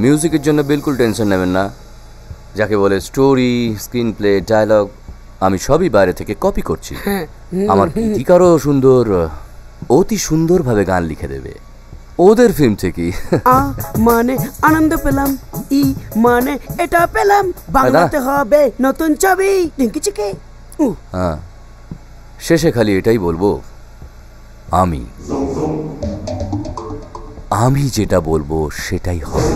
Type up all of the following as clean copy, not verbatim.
মিউজিকের জন্য বিলকুল টেনশন নেবেন না। যাকে বলে স্টোরি, স্ক্রিন প্লে, ডায়লগ আমি সবই বাইরে থেকে কপি করছি। আমার গীতিকারও সুন্দর, অতি সুন্দরভাবে গান লিখে দেবে ওদের ফিল্ম থেকে। মানে আনন্দ পেলাম, ই মানে এটা পেলাম, বাংলাতে হবে নতুন ছবি টিঙ্কি চিকে। হ্যাঁ, শেষে খালি এটাই বলবো, আমি যেটা বলবো সেটাই হবে।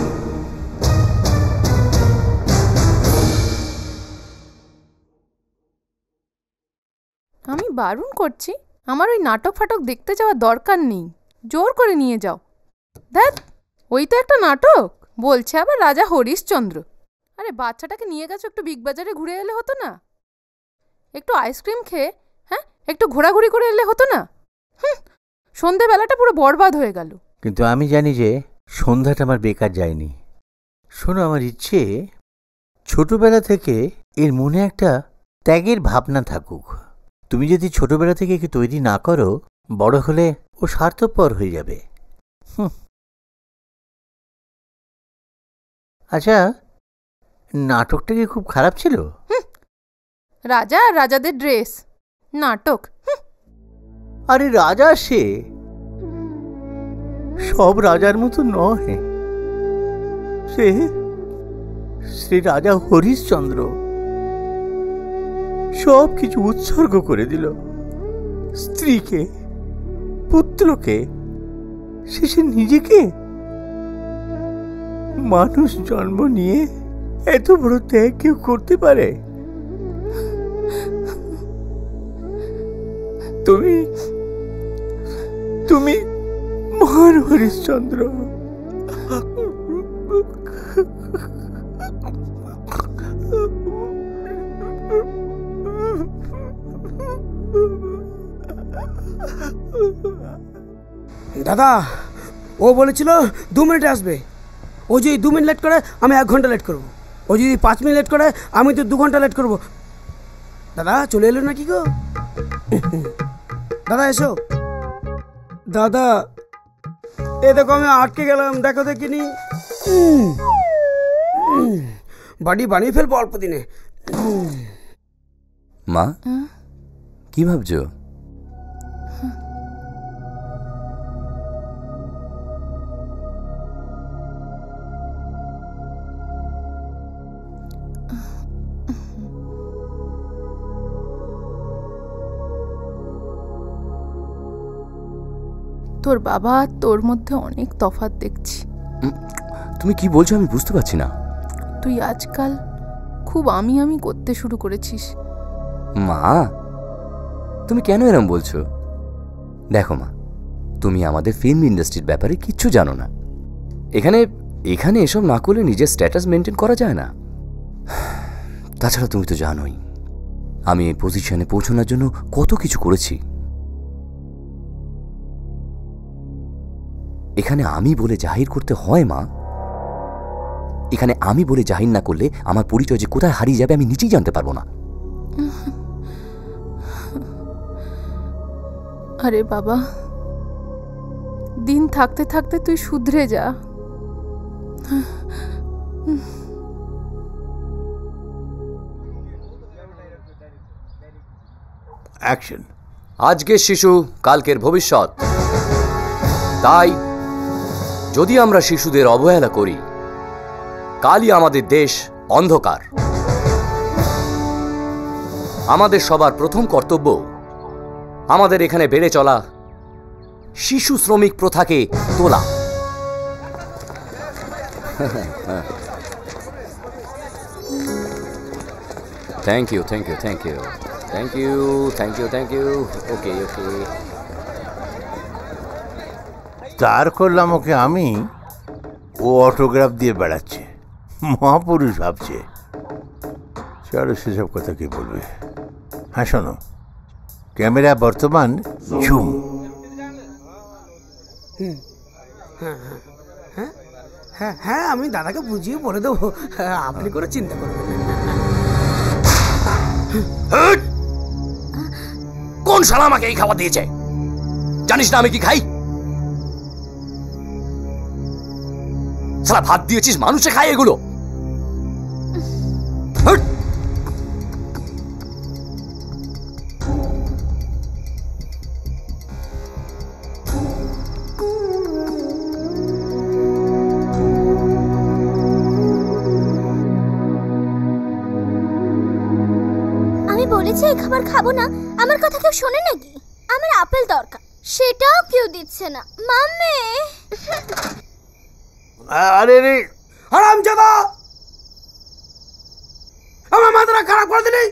আমি বারণ করছি, আমার ওই নাটক ফাটক দেখতে যাওয়ার দরকার নেই। জোর করে নিয়ে যাও। দেখ, ওই তো একটা নাটক বলছে, আবার রাজা হরিশ্চন্দ্র। আরে বাচ্চাটাকে নিয়ে গেছো, একটু বিগ বাজারে ঘুরে এলে হতো না? একটু আইসক্রিম খেয়ে, হ্যাঁ, একটু ঘোরাঘুরি করে এলে হতো না? সন্ধেবেলাটা পুরো বরবাদ হয়ে গেল। কিন্তু আমি জানি যে সন্ধ্যাটা আমার বেকার যায়নি। শোনো, আমার ইচ্ছে ছোটবেলা থেকে এর মনে একটা ত্যাগের ভাবনা থাকুক। তুমি যদি ছোটবেলা থেকে একে তৈরি না করো, বড় হলে ও স্বার্থপর হয়ে যাবে। আচ্ছা, নাটকটা কি খুব খারাপ ছিল? রাজা আর রাজাদের ড্রেস নাটক। আরে রাজা সে সব রাজার মতো নয়, সে রাজা হরিশ্চন্দ্র সব কিছু উৎসর্গ করে দিল, স্ত্রীকে, পুত্রকে, শেষে নিজেকে। মানুষ জন্ম নিয়ে এত বড় ত্যাগ কেউ করতে পারে? তুমি মহান হরিশ্চন্দ্র। দাদা, ও বলেছিল 2 মিনিটে আসবে। ও যদি 2 মিনিট লেট করে আমি 1 ঘন্টা লেট করবো। ও যদি 5 মিনিট লেট করে আমি তো 2 ঘন্টা লেট করবো। দাদা চলে এলো নাকি গো? দাদা এসো। দাদা এ দেখো আমি আটকে গেলাম, দেখো দেখিনি। বাড়ি বানিয়ে ফেলবো অল্প দিনে। মা, কি ভাবছো? তোর বাবা তোর মধ্যে অনেক তফাৎ দেখছি। তুমি কি বলছো আমি বুঝতে পারছি না। তুই আজকাল খুব আমি করতে শুরু করেছিস। মা, তুমি কেন এরম বলছো? দেখো মা, তুমি আমাদের ফিল্ম ইন্ডাস্ট্রির ব্যাপারে কিচ্ছু জানো না। এখানে এসব না করলে নিজের স্ট্যাটাস মেনটেন করা যায় না। তাছাড়া তুমি তো জানোই আমি এই পজিশনে পৌঁছানোর জন্য কত কিছু করেছি। এখানে আমি বলে জাহির করতে হয় মা। এখানে আমি বলে জাহির না করলে আমার পরিচয় যে কোথায় হারিয়ে যাবে আমি নিজেই জানতে পারবো না। আরে বাবা, দিন থাকতে থাকতে তুই শুধরে যা। অ্যাকশন। আজকের শিশু কালকের ভবিষ্যৎ। তাই যদি আমরা শিশুদের অবহেলা করি, কালই আমাদের দেশ অন্ধকার। আমাদের সবার প্রথম কর্তব্য আমাদের এখানে বেড়ে চলা শিশু শ্রমিক প্রথাকে তোলা। Thank you, thank you, thank you, thank you, thank you, thank you. Okay okay. তার করলাম ওকে আমি, ও অটোগ্রাফ দিয়ে বেড়াচ্ছে, মহাপুরুষ ভাবছে। চলো সেসব কথা কি বলবে। হ্যাঁ শোনো, ক্যামেরা বর্তমান ঝুম। হ্যাঁ হ্যাঁ, আমি দাদাকে বুঝিয়ে বলে দেবো, আপনি করে চিন্তা করবেন। কোন শালা আমাকে এই খাবার দিয়েছে? জানিস না আমি কি খাই? সালা ভাত দিয়েছিস মানুষে খায় এগুলো। হাট! আমি বলেছি এই খাবার খাবো না, আমার কথা কেউ শোনে নাকি? আমার আপেল দরকার, সেটাও কেউ দিচ্ছে না। মাম্মি আরে রে হারামজাদা, আমার মাথাটা খারাপ করে দিলি।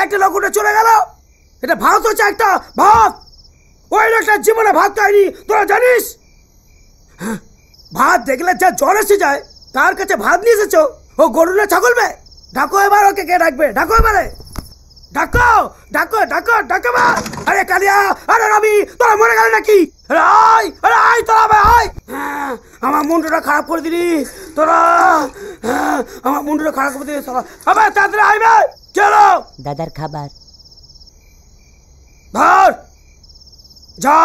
একটা লোক উঠে চলে গেল, এটা ভাত হচ্ছে একটা ভাত। ওই লোকটা জীবনে ভাত খায়নি, তোরা জানিস? ভাত দেখলে যা জ্বর এসে যায়, তার কাছে ভাত নিয়ে এসেছো। ও গরু না ছাগল বে? ডাকো এবার ওকে, কে ডাকবে? ডাকো এবারে, ডাকো ডাকো ডাকো ডাকো এবার। আরে কালিয়া, আরে রবি, তোরা মরে গেল নাকি? আরে আয়, আরে আয় তোরা ভাই আয়। আমার মুন্ডুটা খারাপ করে দিলি তোরা, আমার মুন্ডুটা খারাপ করে দিলি তোরা। আবার তাড়াতাড়ি আইবে, চলো। দাদার খাবার। ধর যা।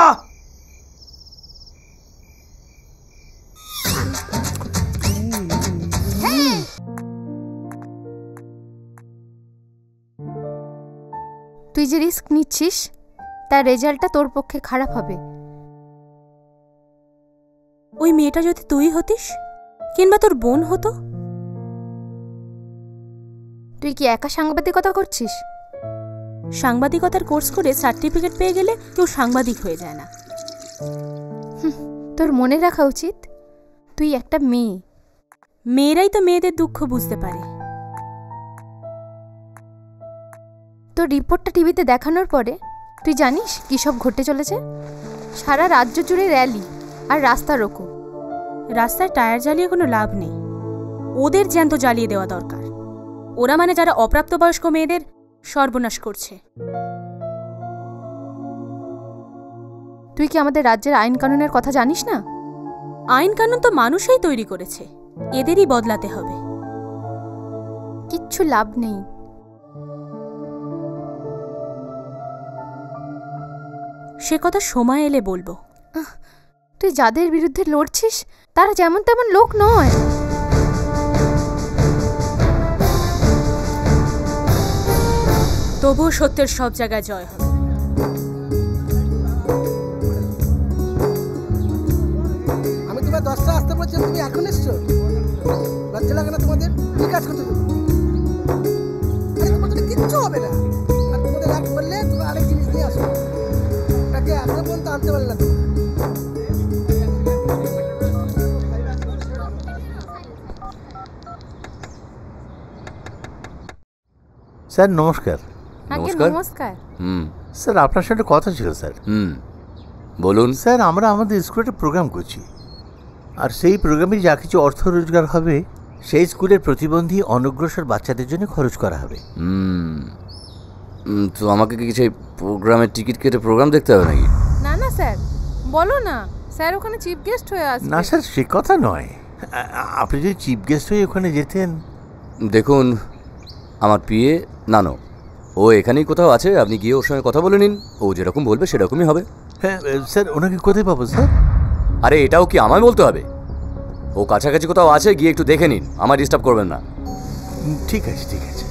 তুই যে রিস্ক নিচ্ছিস তার রেজাল্টটা তোর পক্ষে খারাপ হবে। ওই মেয়েটা যদি তুই হতিস কিংবা তোর বোন হতো। তুই কি একা সাংবাদিকতা করছিস? সাংবাদিকতার কোর্স করে সার্টিফিকেট পেয়ে গেলে কেউ সাংবাদিক হয়ে যায় না। তোর মনে রাখা উচিত তুই একটা মেয়ে। মেয়েরাই তো মেয়েদের দুঃখ বুঝতে পারে। তোর রিপোর্টটা টিভিতে দেখানোর পরে তুই জানিস কী সব ঘটে চলেছে? সারা রাজ্য জুড়ে র্যালি আর রাস্তা রোকো। রাস্তায় টায়ার জ্বালিয়ে কোনো লাভ নেই, ওদের জ্যান্ত জ্বালিয়ে দেওয়া দরকার। ওরা মানে যারা অপ্রাপ্তবয়স্ক মেয়েদের সর্বনাশ করছে। তুই কি আমাদের রাজ্যের আইন কানুনের কথা জানিস না? আইন কানুন তো মানুষই তৈরি করেছে, এদেরই বদলাতে হবে। কিচ্ছু লাভ নেই। সে কথা সময় এলে বলবো। তুই যাদের বিরুদ্ধে লড়ছিস তারা যেমন তেমন লোক নয়। তবুও সত্যের সব জায়গায় জয় হবে। আমি তোমার 10টা আসতে বলছি, তুমি এখন এসছো? লজ্জা লাগে না তোমাদের? কি কাজ করছো তুমি? আরে তোমার তো কিচ্ছু হবে না। আর তোমাদের রাগ করলে তোমরা আরেক জিনিস নিয়ে আসো। ওটাকে এখনো পর্যন্ত আনতে পারলে না তুমি। স্যার নমস্কার। নমস্কার। স্যার আপনার সাথে কথা ছিল স্যার। বলুন। স্যার আমরা আমাদের স্কুলে একটা প্রোগ্রাম করছি, আর সেই প্রোগ্রামে যা কিছু অর্থ রোজগার হবে সেই স্কুলের প্রতিবন্ধী অনগ্রসর বাচ্চাদের জন্য খরচ করা হবে। তো আমাকে কি সেই প্রোগ্রামের টিকিট কেটে প্রোগ্রাম দেখতে হবে নাকি? না না স্যার, বলো না, স্যার ওখানে চিফ গেস্ট হয়ে আসবে। না স্যার, সে কথা নয়। আপনি যদি চিফ গেস্ট হয়ে ওখানে যেতেন। দেখুন, আমার পিএ নানো, ও এখানেই কোথাও আছে, আপনি গিয়ে ওর সঙ্গে কথা বলে নিন। ও যেরকম বলবে সেরকমই হবে। হ্যাঁ স্যার, ওনাকে কোথায় পাবো স্যার? আরে এটাও কি আমায় বলতে হবে? ও কাছাকাছি কোথাও আছে, গিয়ে একটু দেখে নিন, আমায় ডিস্টার্ব করবেন না। ঠিক আছে ঠিক আছে।